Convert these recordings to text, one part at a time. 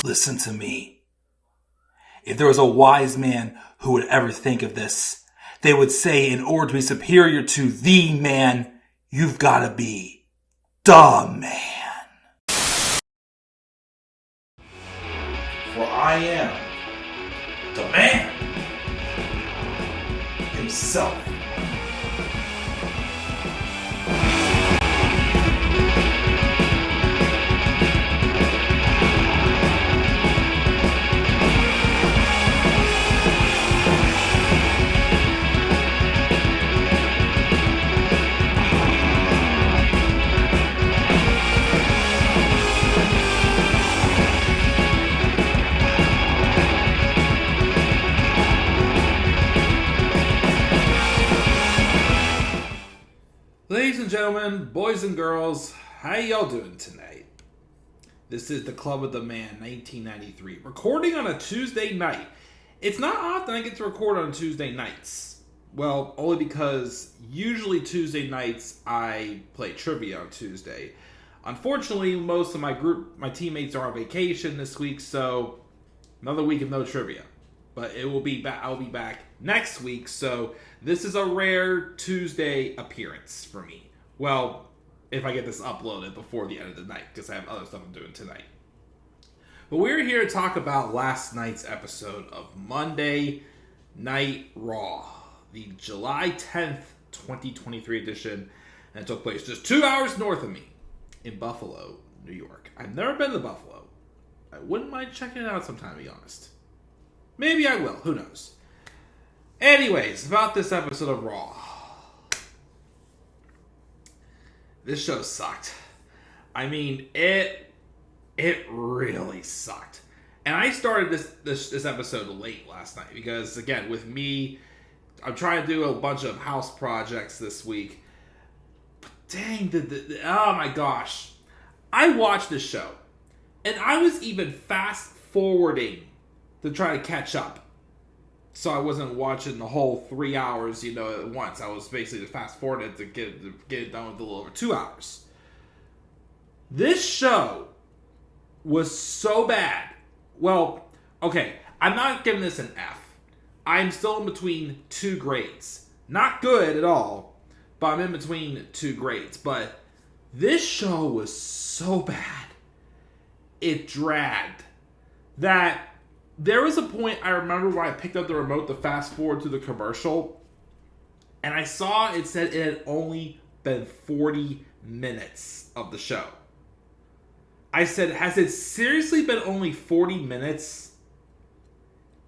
Listen to me. If there was a wise man who would ever think of this, they would say in order to be superior to the man, you've got to be the man. For I am the man himself. Ladies and gentlemen, boys and girls, how y'all doing tonight? This is the Club of the Man 1993, recording on a Tuesday night. It's not often I get to record on Tuesday nights. Well, only because usually Tuesday nights I play trivia on Tuesday. Unfortunately, most of my teammates are on vacation this week, so another week of no trivia. But it will be back. I'll be back next week, so this is a rare Tuesday appearance for me. Well, if I get this uploaded before the end of the night, because I have other stuff I'm doing tonight. But we're here to talk about last night's episode of Monday Night Raw, the July 10th, 2023 edition, and it took place just 2 hours north of me in Buffalo, New York. I've never been to Buffalo. I wouldn't mind checking it out sometime, to be honest. Maybe I will. Who knows? Anyways, about this episode of Raw. This show sucked. I mean, it really sucked. And I started this episode late last night because, again, with me, I'm trying to do a bunch of house projects this week. But dang, oh my gosh. I watched this show, and I was even fast forwarding to try to catch up. So I wasn't watching the whole 3 hours, at once. I was basically fast forwarded to get it done with a little over 2 hours. This show was so bad. Well, okay, I'm not giving this an F. I'm still in between two grades. Not good at all, but I'm in between two grades. But this show was so bad. It dragged. That there was a point I remember where I picked up the remote to fast forward to the commercial, and I saw it said it had only been 40 minutes of the show. I said, has it seriously been only 40 minutes?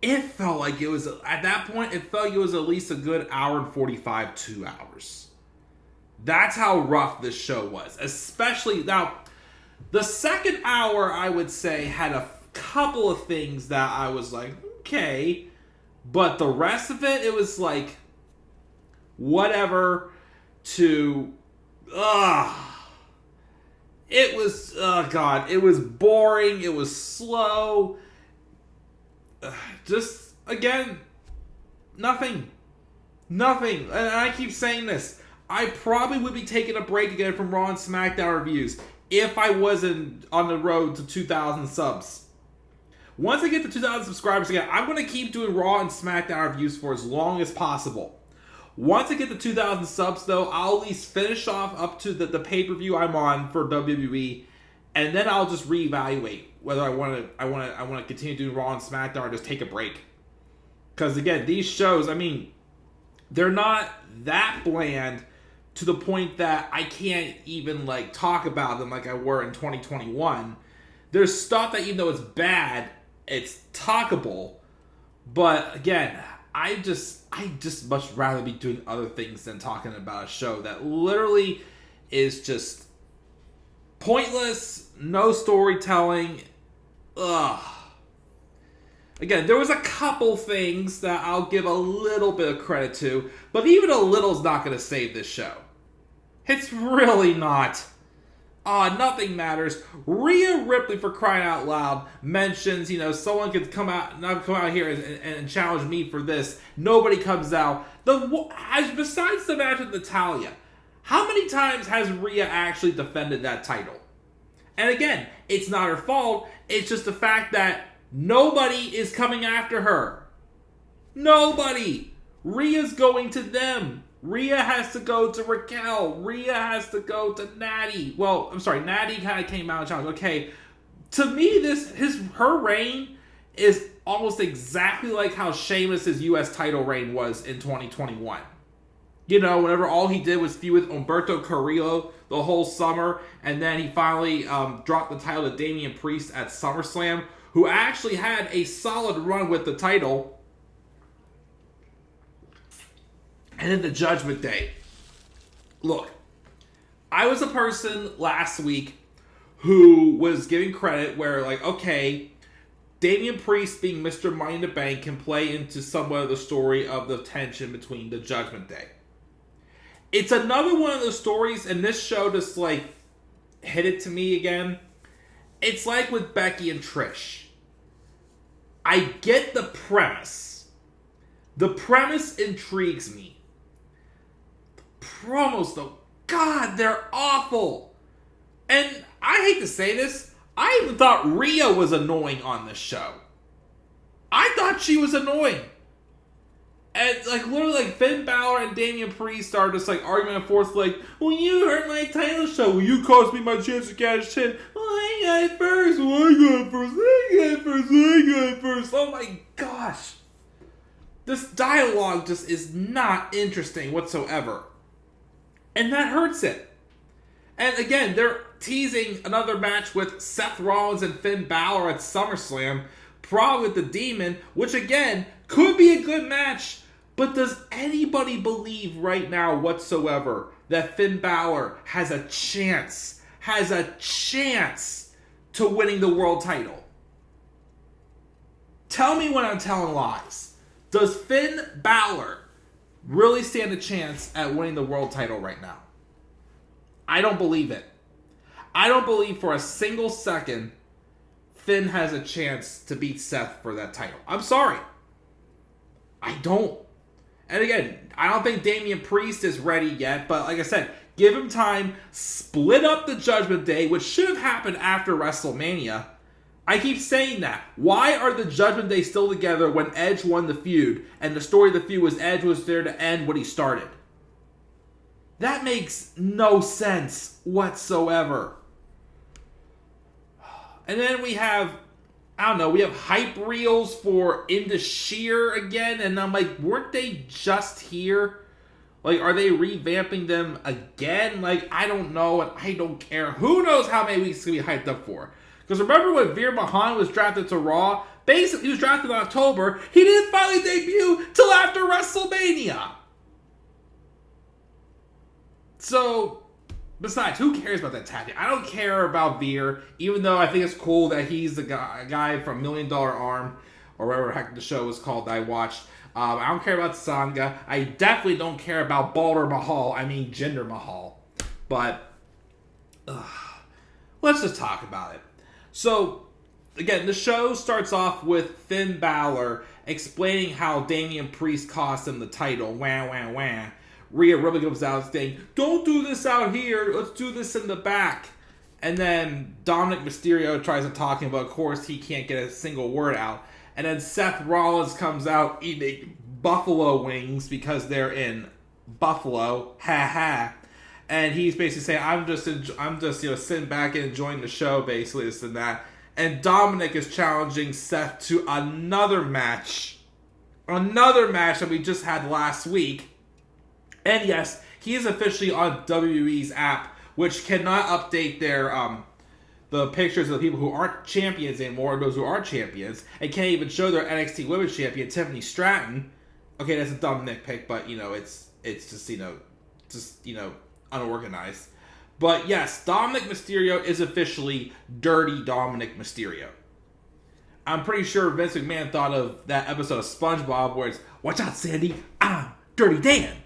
It felt like it was, at that point, it felt like it was at least a good hour and 45, 2 hours. That's how rough this show was. Especially, now, the second hour, I would say, had a couple of things that I was like, okay. But the rest of it, it was like, whatever to, it was, God, it was boring, it was slow. Just, again, nothing. And I keep saying this. I probably would be taking a break again from Raw and SmackDown reviews if I wasn't on the road to 2,000 subs. Once I get to 2,000 subscribers again, I'm going to keep doing Raw and SmackDown reviews for as long as possible. Once I get to 2,000 subs, though, I'll at least finish off up to the pay-per-view I'm on for WWE, and then I'll just reevaluate whether I want to continue doing Raw and SmackDown or just take a break. Because again, these shows, I mean, they're not that bland to the point that I can't even talk about them like I were in 2021. There's stuff that, even though it's bad, it's talkable. But again, I just much rather be doing other things than talking about a show that literally is just pointless, no storytelling. Ugh. Again, there was a couple things that I'll give a little bit of credit to, but even a little's not going to save this show. It's really not. Nothing matters. Rhea Ripley, for crying out loud, mentions, someone could come out here and challenge me for this. Nobody comes out. Besides the match with Natalya, how many times has Rhea actually defended that title? And again, it's not her fault. It's just the fact that nobody is coming after her. Nobody. Rhea's going to them. Rhea has to go to Raquel. Rhea has to go to Natty. Well, I'm sorry, Natty kind of came out and challenged. Okay, to me, her reign is almost exactly like how Sheamus' U.S. title reign was in 2021. You know, whenever all he did was feud with Humberto Carrillo the whole summer, and then he finally dropped the title to Damian Priest at SummerSlam, who actually had a solid run with the title. And then the Judgment Day. Look, I was a person last week who was giving credit where, like, okay, Damian Priest being Mr. Money in the Bank can play into somewhat of the story of the tension between the Judgment Day. It's another one of those stories, and this show just, like, hit it to me again. It's like with Becky and Trish. I get the premise. The premise intrigues me. The promos, though, God, they're awful. And I hate to say this, I even thought Rhea was annoying on this show. I thought she was annoying. And, like, literally, like, Finn Balor and Damian Priest are just, like, arguing and forth, like, well, you hurt my title shot. Well, you cost me my chance to cash in. Well, I got it first. Well, I got it first. I got it first. I got it first. Oh, my gosh. This dialogue just is not interesting whatsoever. And that hurts it. And, again, they're teasing another match with Seth Rollins and Finn Balor at SummerSlam, probably with the Demon, which, again, could be a good match. But does anybody believe right now whatsoever that Finn Balor has a chance to winning the world title? Tell me when I'm telling lies. Does Finn Balor really stand a chance at winning the world title right now? I don't believe it. I don't believe for a single second Finn has a chance to beat Seth for that title. I'm sorry. I don't. And again, I don't think Damian Priest is ready yet, but like I said, give him time, split up the Judgment Day, which should have happened after WrestleMania. I keep saying that. Why are the Judgment Day still together when Edge won the feud, and the story of the feud was Edge was there to end what he started? That makes no sense whatsoever. And then we have, I don't know, we have hype reels for Into Sheer again, and I'm like, weren't they just here? Like, are they revamping them again? Like, I don't know, and I don't care. Who knows how many weeks it's going to be hyped up for? Because remember when Veer Mahaan was drafted to Raw? Basically, he was drafted in October. He didn't finally debut till after WrestleMania. So, besides, who cares about that tactic? I don't care about Veer, even though I think it's cool that he's the guy from $1 Million Arm, or whatever the heck the show was called that I watched. I don't care about Sangha. I definitely don't care about Jinder Mahal. But, let's just talk about it. So, again, the show starts off with Finn Balor explaining how Damian Priest cost him the title. Wah, wah, wah. Rhea really comes out saying, don't do this out here, let's do this in the back. And then Dominic Mysterio tries to talk to him, but of course he can't get a single word out. And then Seth Rollins comes out eating buffalo wings because they're in Buffalo. Ha ha. And he's basically saying, I'm just sitting back and enjoying the show, basically, this and that. And Dominic is challenging Seth to another match that we just had last week. And yes, he is officially on WWE's app, which cannot update their the pictures of the people who aren't champions anymore, or those who are champions, and can't even show their NXT Women's Champion, Tiffany Stratton. Okay, that's a dumb nitpick, but it's just unorganized. But yes, Dominic Mysterio is officially Dirty Dominic Mysterio. I'm pretty sure Vince McMahon thought of that episode of SpongeBob where it's, watch out, Sandy, I'm Dirty Dan.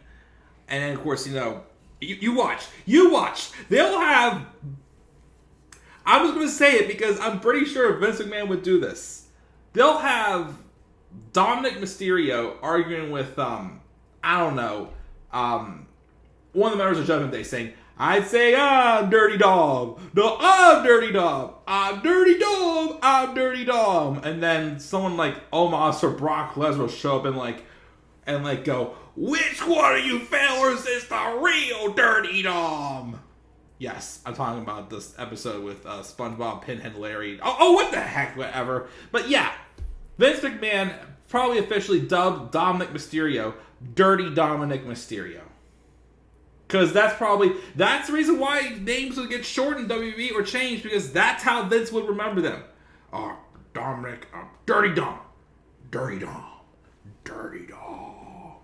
And then, of course, you watch. They'll have, I was going to say it because I'm pretty sure Vince McMahon would do this. They'll have Dominic Mysterio arguing with, one of the members of Judgment Day saying, I'd say, I'm Dirty Dom. No, I'm Dirty Dom. I'm Dirty Dom. I'm Dirty Dom. And then someone like Omos or Brock Lesnar will show up and go, which one of you fellas is the real Dirty Dom? Yes, I'm talking about this episode with SpongeBob, Pinhead, Larry. Oh, what the heck, whatever. But yeah, Vince McMahon probably officially dubbed Dominic Mysterio Dirty Dominic Mysterio. Because that's the reason why names would get shortened in WWE or changed, because that's how Vince would remember them. Dominic, Dirty Dom. Dirty Dom. Dirty Dom.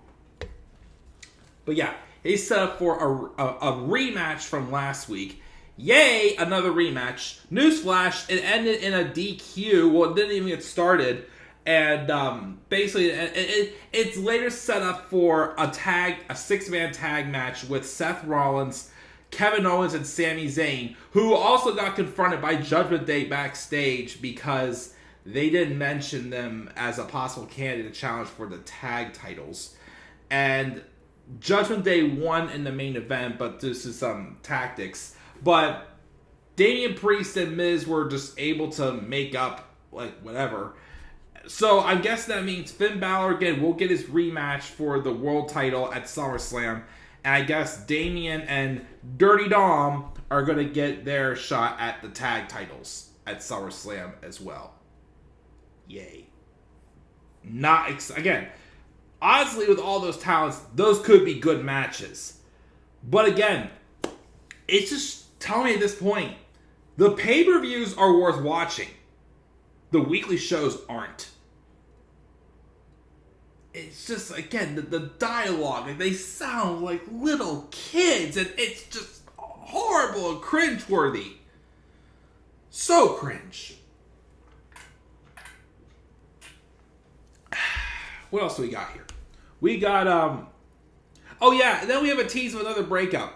But yeah, he's set up for a rematch from last week. Yay, another rematch. Newsflash, it ended in a DQ. Well, it didn't even get started. And basically, it's later set up for a 6-man tag match with Seth Rollins, Kevin Owens, and Sami Zayn, who also got confronted by Judgement Day backstage because they didn't mention them as a possible candidate to challenge for the tag titles. And Judgment Day won in the main event, but this is some tactics. But Damian Priest and Miz were just able to make up, whatever. So I guess that means Finn Balor again will get his rematch for the world title at SummerSlam. And I guess Damian and Dirty Dom are going to get their shot at the tag titles at SummerSlam as well. Yay. Again, honestly, with all those talents, those could be good matches. But again, it's just telling me at this point, the pay-per-views are worth watching. The weekly shows aren't. It's just, again, the dialogue, they sound like little kids, and it's just horrible and cringeworthy. So cringe. What else do we got here? We got, oh yeah, and then we have a tease of another breakup.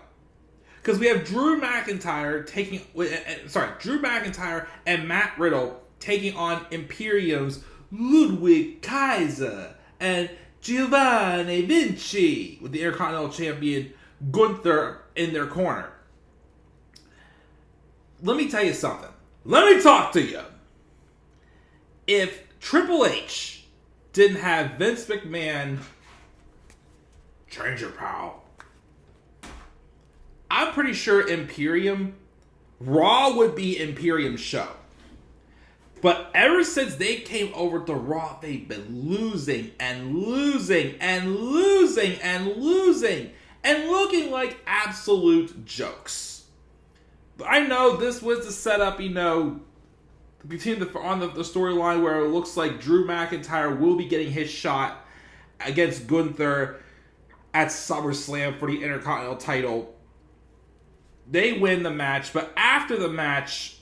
Because we have Drew McIntyre and Matt Riddle taking on Imperium's Ludwig Kaiser and Giovanni Vinci with the Intercontinental Champion Gunther in their corner. Let me tell you something. Let me talk to you. If Triple H didn't have Vince McMahon change your pal, I'm pretty sure Imperium, Raw would be Imperium's show. But ever since they came over to Raw, they've been losing and losing and losing and losing and looking like absolute jokes. But I know this was the setup, between on the storyline where it looks like Drew McIntyre will be getting his shot against Gunther at SummerSlam for the Intercontinental title. They win the match, but after the match,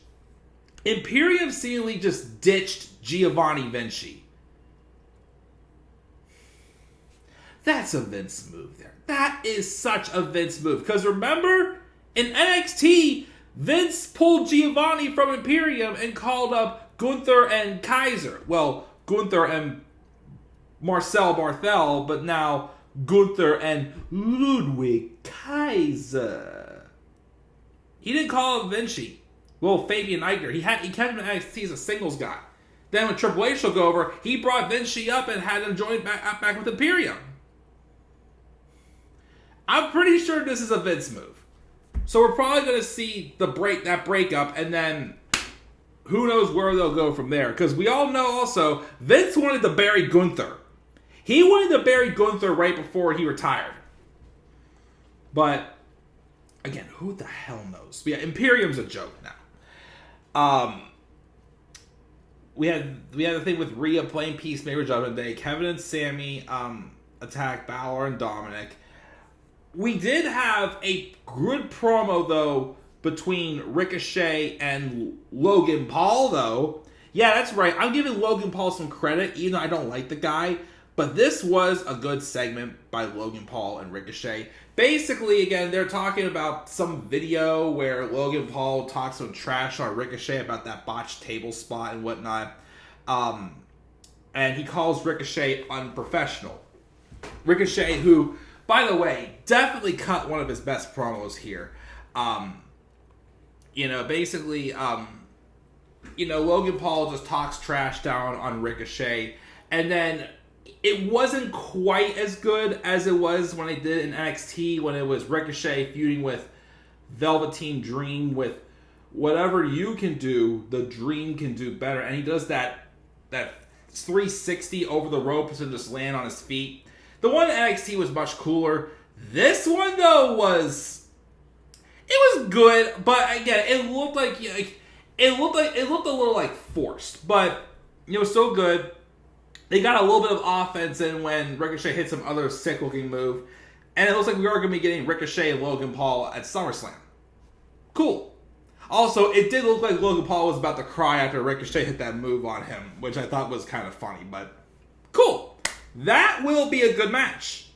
Imperium seemingly just ditched Giovanni Vinci. That's a Vince move there. That is such a Vince move. Because remember, in NXT, Vince pulled Giovanni from Imperium and called up Gunther and Kaiser. Well, Gunther and Marcel Barthel, but now Gunther and Ludwig Kaiser. He didn't call him Vinci. Well, Fabian Eichner. He kept him in NXT as a singles guy. Then when Triple H took over, he brought Vinci up and had him join back with Imperium. I'm pretty sure this is a Vince move. So we're probably going to see that breakup, and then who knows where they'll go from there. Because we all know also, Vince wanted to bury Gunther. He wanted to bury Gunther right before he retired. But, again, who the hell knows? Yeah, Imperium's a joke now. We had the thing with Rhea playing Peacemaker Judgment Day. Kevin and Sami attack Balor and Dominic. We did have a good promo, though, between Ricochet and Logan Paul, though. Yeah, that's right. I'm giving Logan Paul some credit, even though I don't like the guy. But this was a good segment by Logan Paul and Ricochet. Basically, again, they're talking about some video where Logan Paul talks some trash on Ricochet about that botched table spot and whatnot. And he calls Ricochet unprofessional. Ricochet, who, by the way, definitely cut one of his best promos here. Basically, Logan Paul just talks trash down on Ricochet, and then it wasn't quite as good as it was when they did it in NXT, when it was Ricochet feuding with Velveteen Dream. With whatever you can do, the Dream can do better, and he does that 360 over the ropes and just land on his feet. The one in NXT was much cooler. This one though was good, but again, it looked a little like forced, but it was so good. They got a little bit of offense in when Ricochet hit some other sick looking move, and it looks like we are going to be getting Ricochet and Logan Paul at SummerSlam. Cool. Also, it did look like Logan Paul was about to cry after Ricochet hit that move on him, which I thought was kind of funny, but cool. That will be a good match.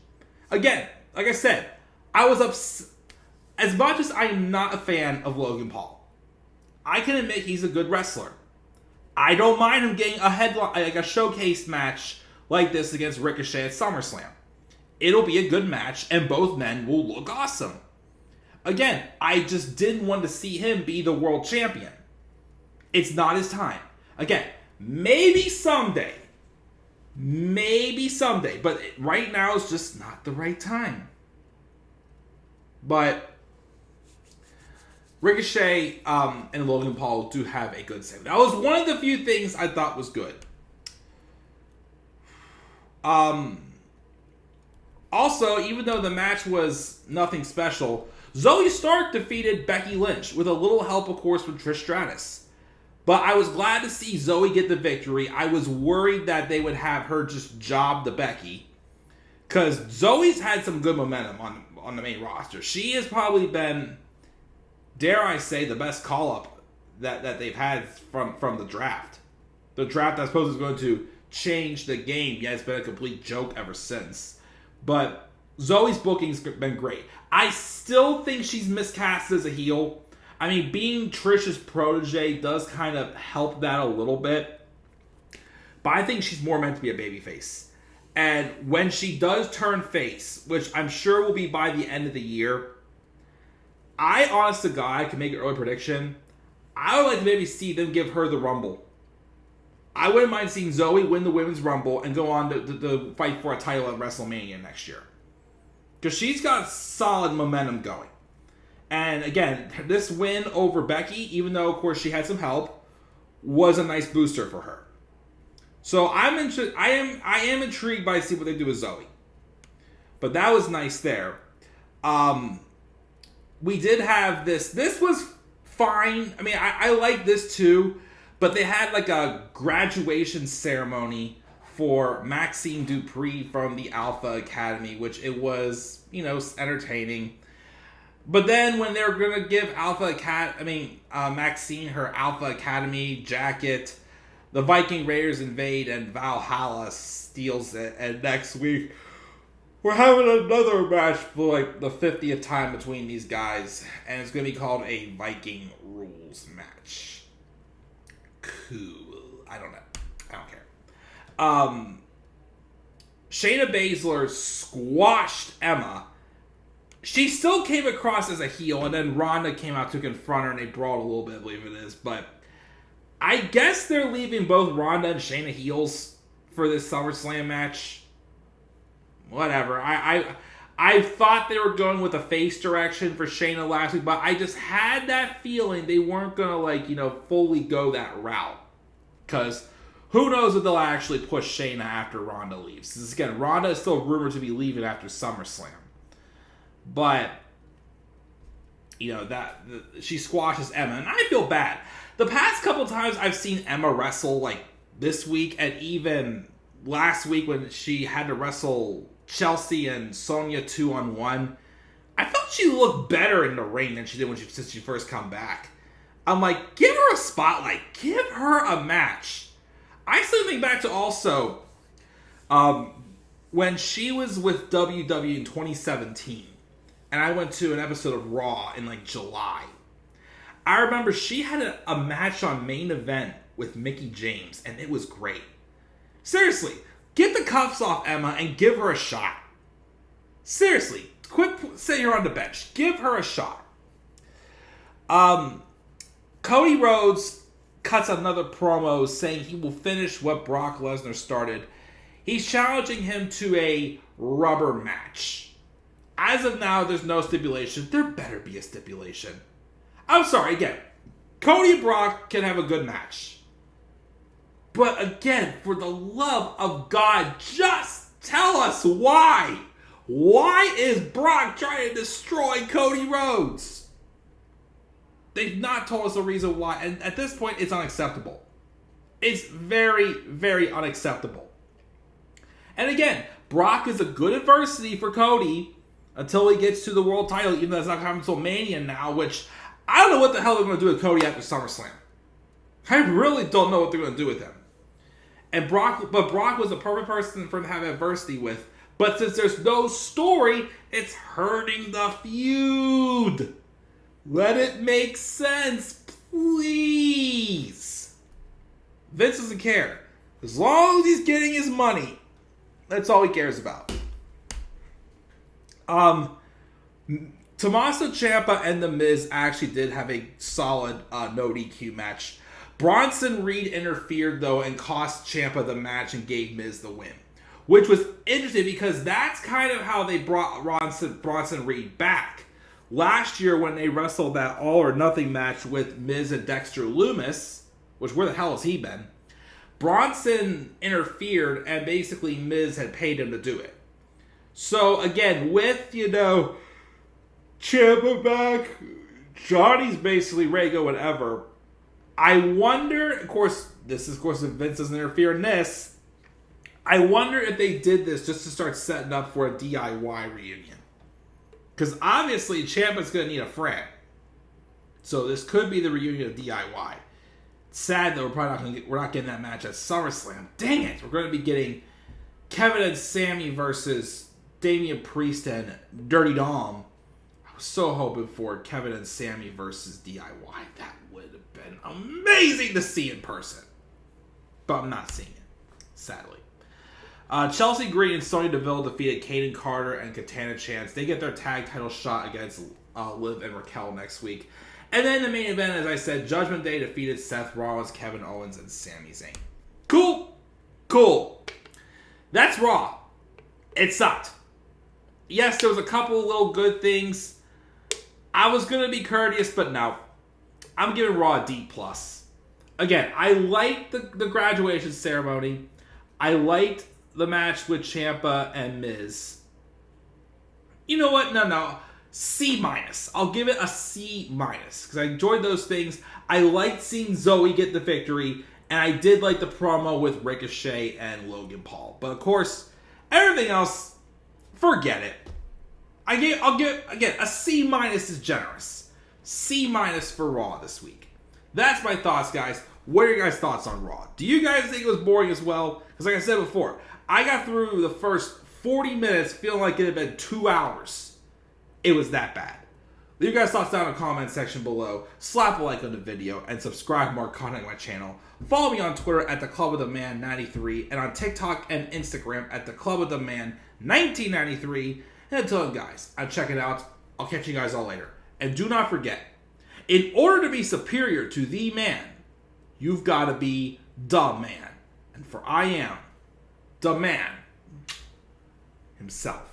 Again, like I said, I was upset. As much as I am not a fan of Logan Paul, I can admit he's a good wrestler. I don't mind him getting a headline, like a showcase match like this against Ricochet at SummerSlam. It'll be a good match, and both men will look awesome. Again, I just didn't want to see him be the world champion. It's not his time. Again, maybe someday, but right now is just not the right time. But Ricochet and Logan Paul do have a good segment. That was one of the few things I thought was good. Also, even though the match was nothing special, Zoe Stark defeated Becky Lynch with a little help, of course, from Trish Stratus. But I was glad to see Zoe get the victory. I was worried that they would have her just job the Becky, because Zoe's had some good momentum on the main roster. She has probably been, dare I say, the best call-up that they've had from the draft. The draft, I suppose, is going to change the game. Yeah, it's been a complete joke ever since. But Zoe's booking's been great. I still think she's miscast as a heel. I mean, being Trish's protege does kind of help that a little bit. But I think she's more meant to be a babyface. And when she does turn face, which I'm sure will be by the end of the year, I, honest to God, can make an early prediction. I would like to maybe see them give her the Rumble. I wouldn't mind seeing Zoe win the Women's Rumble and go on to fight for a title at WrestleMania next year. Because she's got solid momentum going. And again, this win over Becky, even though, of course, she had some help, was a nice booster for her. So I am intrigued by see what they do with Zoe. But that was nice there. We did have this. This was fine. I mean, I like this too. But they had like a graduation ceremony for Maxxine Dupri from the Alpha Academy, which it was, entertaining. But then when they were going to give Maxxine her Alpha Academy jacket, the Viking Raiders invade and Valhalla steals it. And next week, we're having another match for like the 50th time between these guys. And it's going to be called a Viking Rules match. Cool. I don't know. I don't care. Shayna Baszler squashed Emma. She still came across as a heel, and then Ronda came out to confront her, and they brawled a little bit, I believe it is. But I guess they're leaving both Ronda and Shayna heels for this SummerSlam match. Whatever. I thought they were going with a face direction for Shayna last week, but I just had that feeling they weren't going to, fully go that route. Because who knows if they'll actually push Shayna after Ronda leaves. Because again, Ronda is still rumored to be leaving after SummerSlam. But, she squashes Emma, and I feel bad. The past couple times I've seen Emma wrestle, like this week, and even last week when she had to wrestle Chelsea and Sonya 2-on-1, I felt she looked better in the ring than she did since she first come back. I'm like, give her a spotlight. Give her a match. I still think back to also when she was with WWE in 2017, and I went to an episode of Raw in like July. I remember she had a match on Main Event with Mickie James, and it was great. Seriously, get the cuffs off Emma and give her a shot. Seriously, quit sitting her on the bench. Give her a shot. Cody Rhodes cuts another promo saying he will finish what Brock Lesnar started. He's challenging him to a rubber match. As of now, there's no stipulation. There better be a stipulation. I'm sorry, again, Cody and Brock can have a good match. But again, for the love of God, just tell us why. Why is Brock trying to destroy Cody Rhodes? They've not told us a reason why, and at this point, it's unacceptable. It's very, very unacceptable. And again, Brock is a good adversity for Cody until he gets to the world title, even though it's not coming until Mania now, which I don't know what the hell they're going to do with Cody after SummerSlam. I really don't know what they're going to do with him. And Brock was the perfect person for him to have adversity with. But since there's no story, it's hurting the feud. Let it make sense, please. Vince doesn't care. As long as he's getting his money, that's all he cares about. Tommaso Ciampa and The Miz actually did have a solid no DQ match. Bronson Reed interfered, though, and cost Ciampa the match and gave Miz the win. Which was interesting because that's kind of how they brought Bronson Reed back. Last year when they wrestled that All or Nothing match with Miz and Dexter Lumis, which where the hell has he been? Bronson interfered and basically Miz had paid him to do it. So again, with, Ciampa back, Johnny's basically ready to go whatever. I wonder, of course, if Vince doesn't interfere in this, I wonder if they did this just to start setting up for a DIY reunion. Because obviously, Ciampa's going to need a friend. So this could be the reunion of DIY. Sad that we're not getting that match at SummerSlam. Dang it! We're going to be getting Kevin and Sami versus Damian Priest and Dirty Dom. I was so hoping for Kevin and Sami versus DIY. That would have been amazing to see in person. But I'm not seeing it, sadly. Chelsea Green and Sonya Deville defeated Kaden Carter and Katana Chance. They get their tag title shot against Liv and Raquel next week. And then the main event, as I said, Judgment Day defeated Seth Rollins, Kevin Owens, and Sami Zayn. Cool. That's Raw. It sucked. Yes, there was a couple of little good things. I was going to be courteous, but no. I'm giving Raw a D+. Again, I liked the graduation ceremony. I liked the match with Ciampa and Miz. You know what? No. C-. I'll give it a C- because I enjoyed those things. I liked seeing Zoe get the victory, and I did like the promo with Ricochet and Logan Paul. But of course, everything else, forget it. I'll give again a C- is generous. C- for Raw this week. That's my thoughts, guys. What are your guys' thoughts on Raw? Do you guys think it was boring as well? Because like I said before, I got through the first 40 minutes feeling like it had been 2 hours. It was that bad. Leave your guys' thoughts down in the comment section below. Slap a like on the video and subscribe for more content on my channel. Follow me on Twitter at @thecluboftheman93 and on TikTok and Instagram at @thecluboftheman1993. And until then, guys, I'm checking out. I'll catch you guys all later. And do not forget, in order to be superior to the man, you've got to be the man. And for I am the man himself.